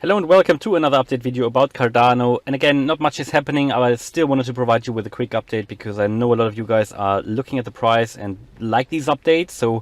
Hello and welcome to another update video about Cardano. And again, not much is happening. I still wanted to provide you with a quick update because I know a lot of you guys are looking at the price and like these updates. So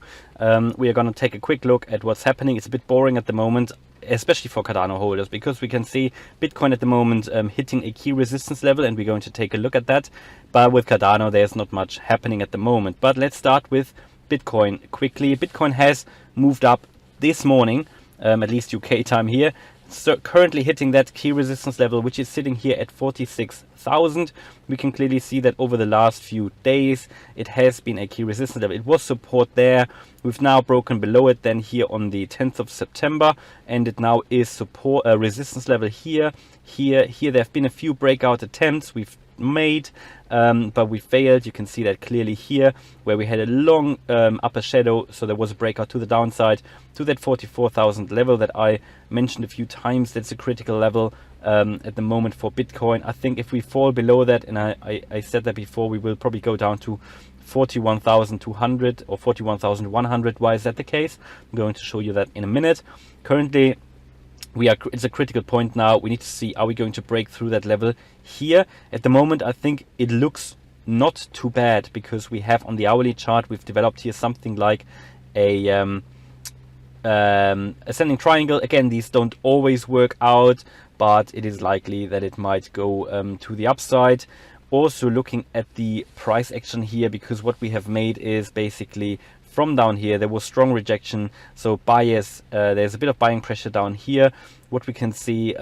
we are going to take a quick look at what's happening. It's a bit boring at the moment, especially for Cardano holders, because we can see Bitcoin at the moment hitting a key resistance level, and we're going to take a look at that. But with Cardano, there's not much happening at the moment. But let's start with Bitcoin quickly. Bitcoin has moved up this morning, at least UK time here. So currently hitting that key resistance level, which is sitting here at 46,000. We can clearly see that over the last few days it has been a key resistance level. It was support there. We've now broken below it then here on the 10th of September, and it now is support resistance level here. There have been a few breakout attempts we've made, but we failed. You can see that clearly here, where we had a long upper shadow, so there was a breakout to the downside to that 44,000 level that I mentioned a few times. That's a critical level at the moment for Bitcoin. I think if we fall below that, and I said that before, we will probably go down to 41,200 or 41,100. Why is that the case? I'm going to show you that in a minute. Currently it's a critical point now. We need to see, are we going to break through that level here? At the moment, I think it looks not too bad, because we have on the hourly chart, we've developed here something like a ascending triangle. Again, these don't always work out, but it is likely that it might go to the upside. Also looking at the price action here, because what we have made is basically from down here there was strong rejection, so buyers, there's a bit of buying pressure down here. What we can see,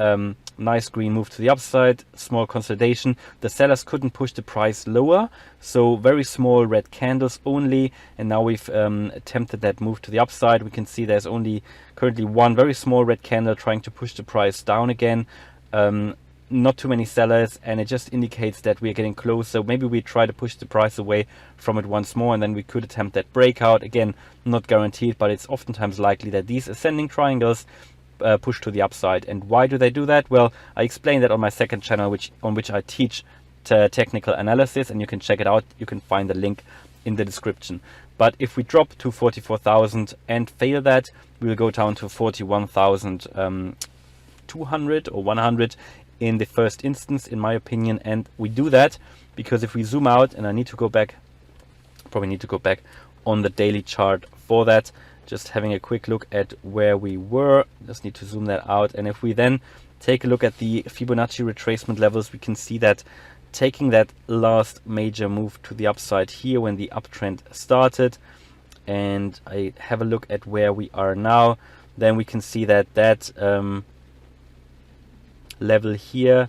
nice green move to the upside, small consolidation. The sellers couldn't push the price lower, so very small red candles only, and now we've attempted that move to the upside. We can see there's only currently one very small red candle trying to push the price down again. Not too many sellers, and it just indicates that we're getting closer. Maybe we try to push the price away from it once more, and then we could attempt that breakout. Again, not guaranteed, but it's oftentimes likely that these ascending triangles push to the upside. And why do they do that? Well, I explained that on my second channel, on which I teach technical analysis, and you can check it out. You can find the link in the description. But if we drop to 44,000 and fail that, we'll go down to 41,200 or 100 in the first instance, in my opinion. And we do that because if we zoom out, and I need to go back, probably need to go back on the daily chart for that, just having a quick look at where we were. Just need to zoom that out. And if we then take a look at the Fibonacci retracement levels, we can see that taking that last major move to the upside here when the uptrend started, and I have a look at where we are now, then we can see that level here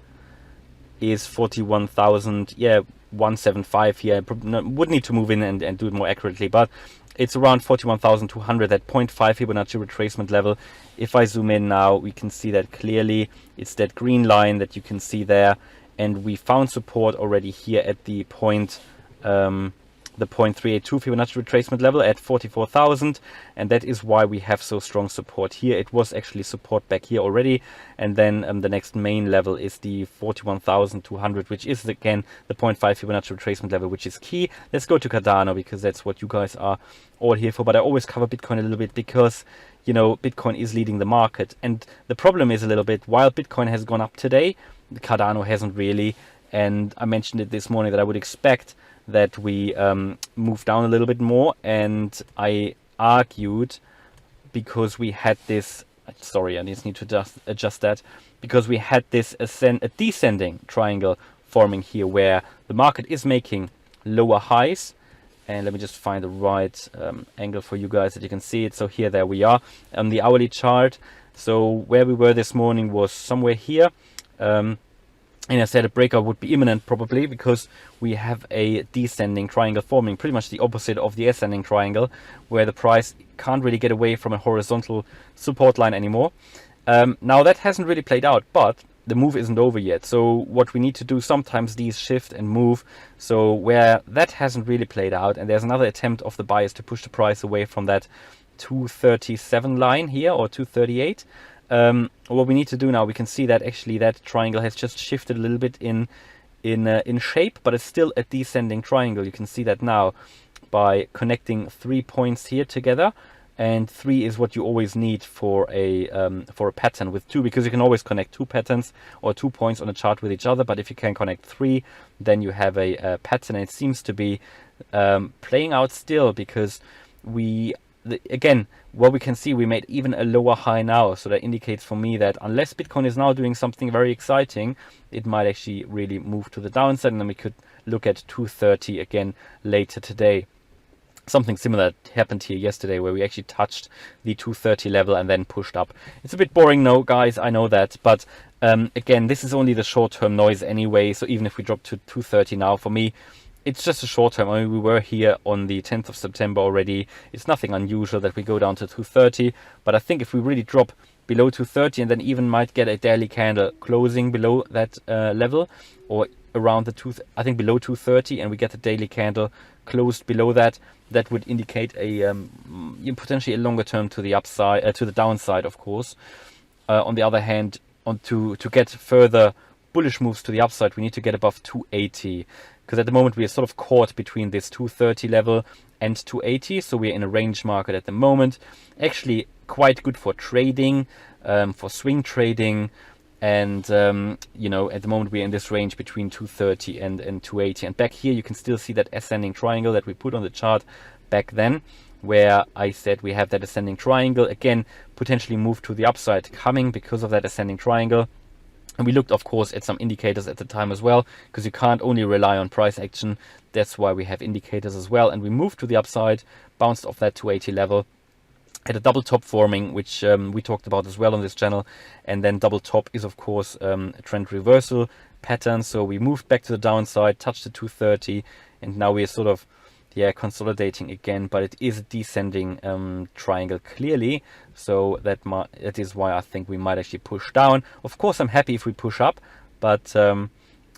is 41,175 here. I would need to move in and do it more accurately, but it's around 41,200, that 0.5 Fibonacci retracement level. If I zoom in now, we can see that clearly. It's that green line that you can see there, and we found support already here at the 0.382 Fibonacci retracement level at 44,000, and that is why we have so strong support here. It was actually support back here already, and then the next main level is the 41,200, which is again the 0.5 Fibonacci retracement level, which is key. Let's go to Cardano, because that's what you guys are all here for. But I always cover Bitcoin a little bit because, you know, Bitcoin is leading the market, and the problem is a little bit, while Bitcoin has gone up today, Cardano hasn't really. And I mentioned it this morning that I would expect that we move down a little bit more, and I argued, because we had this, sorry, I just need to adjust that, because we had this descending triangle forming here, where the market is making lower highs. And let me just find the right angle for you guys that you can see it. So here, there we are on the hourly chart. So where we were this morning was somewhere here. And I said a breakout would be imminent, probably, because we have a descending triangle forming, pretty much the opposite of the ascending triangle, where the price can't really get away from a horizontal support line anymore. Now that hasn't really played out, but the move isn't over yet. So what we need to do, sometimes these shift and move. So where that hasn't really played out, and there's another attempt of the buyers to push the price away from that 237 line here, or 238. What we need to do now, we can see that actually that triangle has just shifted a little bit in shape, but it's still a descending triangle. You can see that now by connecting 3 points here together, and 3 is what you always need for a pattern with 2, because you can always connect 2 patterns or 2 points on a chart with each other. But if you can connect 3, then you have a pattern. And it seems to be playing out still, because again, what we can see, we made even a lower high now. So that indicates for me that unless Bitcoin is now doing something very exciting, it might actually really move to the downside, and then we could look at 230 again later today. Something similar happened here yesterday, where we actually touched the 230 level and then pushed up. It's a bit boring, no, guys, I know that, but again, this is only the short-term noise anyway. So even if we drop to 230 now, for me, it's just a short term. I mean, we were here on the 10th of September already. It's nothing unusual that we go down to 230, but I think if we really drop below 230 and then even might get a daily candle closing below that level, or around I think below 230, and we get a daily candle closed below that, that would indicate a potentially a longer term to the upside, to the downside, of course. On the other hand, to get further bullish moves to the upside, we need to get above 280. Because at the moment we are sort of caught between this 230 level and 280, so we're in a range market at the moment. Actually quite good for trading, for swing trading, and you know, at the moment we're in this range between 230 and 280. And back here you can still see that ascending triangle that we put on the chart back then, where I said we have that ascending triangle, again potentially move to the upside coming because of that ascending triangle. And we looked, of course, at some indicators at the time as well, because you can't only rely on price action. That's why we have indicators as well. And we moved to the upside, bounced off that 280 level, had a double top forming, which we talked about as well on this channel. And then double top is, of course, a trend reversal pattern. So we moved back to the downside, touched the 230, and now we're sort of consolidating again, but it is a descending triangle clearly, so that is why I think we might actually push down. Of course I'm happy if we push up, but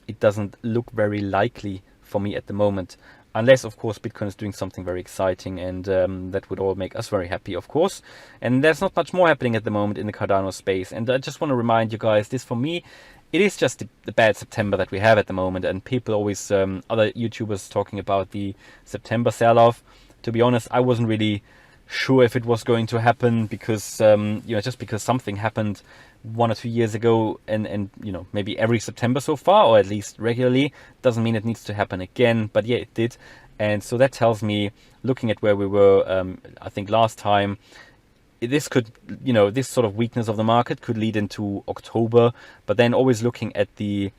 it doesn't look very likely for me at the moment, unless of course Bitcoin is doing something very exciting, and that would all make us very happy, of course. And there's not much more happening at the moment in the Cardano space, and I just want to remind you guys, this for me, it is just the bad September that we have at the moment. And people always, other YouTubers talking about the September sell-off. To be honest, I wasn't really sure if it was going to happen, because you know, just because something happened 1 or 2 years ago, and you know, maybe every September so far, or at least regularly, doesn't mean it needs to happen again. But yeah, it did. And so that tells me, looking at where we were, I think last time, this could, you know, this sort of weakness of the market could lead into October. But then always looking at the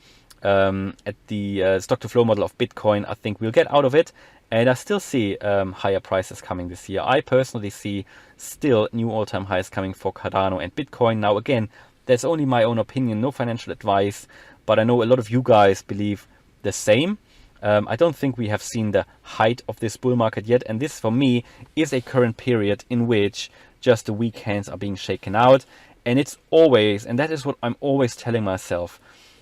stock to flow model of Bitcoin, I think we'll get out of it. And I still see higher prices coming this year. I personally see still new all-time highs coming for Cardano and Bitcoin. Now again, that's only my own opinion, no financial advice, but I know a lot of you guys believe the same. I don't think we have seen the height of this bull market yet, and this for me is a current period in which just the weak hands are being shaken out. And it's always, and that is what I'm always telling myself,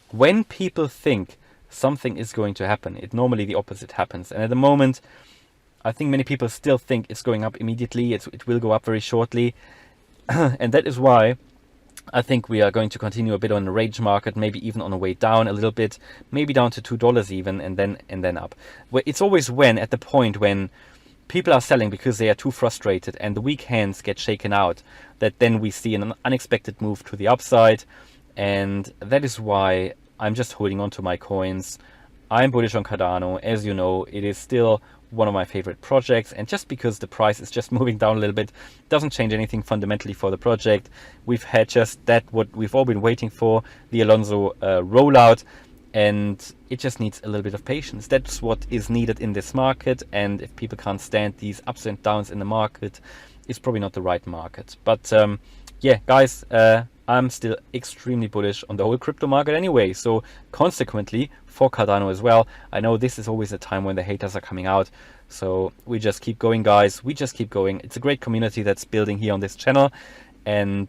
when people think something is going to happen, it normally the opposite happens. And at the moment, I think many people still think it's going up immediately, it will go up very shortly. And that is why I think we are going to continue a bit on the range market, maybe even on the way down a little bit, maybe down to $2 even, and then up. It's always at the point when people are selling because they are too frustrated and the weak hands get shaken out, that then we see an unexpected move to the upside. And that is why I'm just holding on to my coins. I'm bullish on Cardano. As you know, it is still one of my favorite projects, and just because the price is just moving down a little bit doesn't change anything fundamentally for the project. We've had just that, what we've all been waiting for, the Alonzo rollout, and it just needs a little bit of patience. That's what is needed in this market, and if people can't stand these ups and downs in the market, it's probably not the right market. But yeah, guys, I'm still extremely bullish on the whole crypto market anyway, so consequently for Cardano as well. I know this is always a time when the haters are coming out, so we just keep going, guys. We just keep going. It's a great community that's building here on this channel, and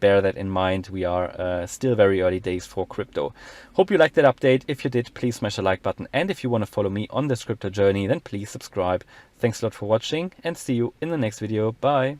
bear that in mind. We are still very early days for crypto. Hope you liked that update. If you did, please smash the like button, and if you want to follow me on this crypto journey, then please subscribe. Thanks a lot for watching, and see you in the next video. Bye.